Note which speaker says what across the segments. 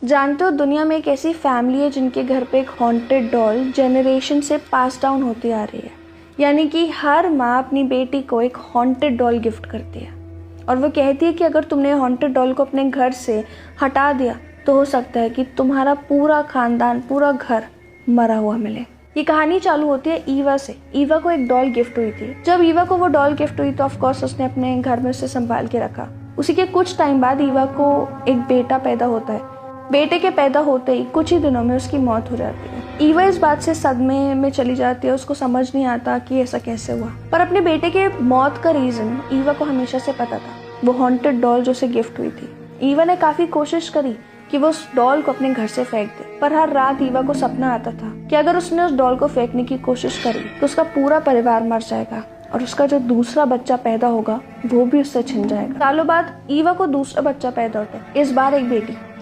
Speaker 1: जानते हो दुनिया में एक ऐसी फैमिली है जिनके घर पे एक हॉन्टेड डॉल जनरेशन से पास डाउन होती आ रही है। यानी कि हर माँ अपनी बेटी को एक हॉन्टेड डॉल गिफ्ट करती है और वो कहती है कि अगर तुमने हॉन्टेड डॉल को अपने घर से हटा दिया तो हो सकता है कि तुम्हारा पूरा खानदान, पूरा घर मरा हुआ मिले। ये कहानी चालू होती है ईवा से। ईवा को एक डॉल गिफ्ट हुई थी। जब ईवा को वो डॉल गिफ्ट हुई तो ऑफकोर्स उसने अपने घर में उसे संभाल के रखा। उसी के कुछ टाइम बाद ईवा को एक बेटा पैदा होता है। बेटे के पैदा होते ही कुछ ही दिनों में उसकी मौत हो जाती है। ईवा इस बात से सदमे में चली जाती है। उसको समझ नहीं आता कि ऐसा कैसे हुआ, पर अपने बेटे के मौत का रीजन ईवा को हमेशा से पता था। वो हॉन्टेड डॉल जो उसे गिफ्ट हुई थी। ईवा ने काफी कोशिश करी कि वो उस डॉल को अपने घर से फेंक दे, पर हर रात ईवा को सपना आता था कि अगर उसने उस डॉल को फेंकने की कोशिश करी तो उसका पूरा परिवार मर जाएगा और उसका जो दूसरा बच्चा पैदा होगा वो भी उससे छिन जाएगा। सालों बाद ईवा को दूसरा बच्चा पैदा होता है। इस बार एक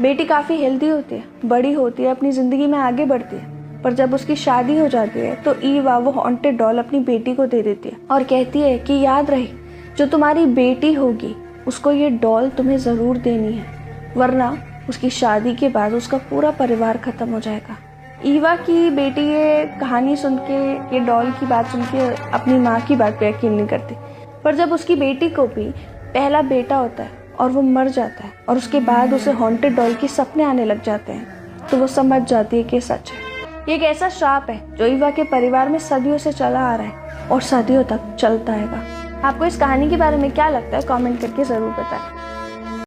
Speaker 1: बेटी काफी हेल्दी होती है, बड़ी होती है, अपनी जिंदगी में आगे बढ़ती है। पर जब उसकी शादी हो जाती है तो ईवा वो हॉन्टेड डॉल अपनी बेटी को दे देती है और कहती है कि याद रहे, जो तुम्हारी बेटी होगी उसको ये डॉल तुम्हें जरूर देनी है, वरना उसकी शादी के बाद उसका पूरा परिवार खत्म हो जाएगा। ईवा की बेटी ये कहानी सुन के, ये डॉल की बात सुन के अपनी माँ की बात पे यकीन नहीं करती। पर जब उसकी बेटी को भी पहला बेटा होता है और वो मर जाता है और उसके बाद उसे हॉन्टेड डॉल के सपने आने लग जाते हैं तो वो समझ जाती है कि सच है। ये एक ऐसा श्राप है जो ईवा के परिवार में सदियों से चला आ रहा है और सदियों तक चलता रहेगा। आपको इस कहानी के बारे में क्या लगता है, कमेंट करके जरूर बताएं।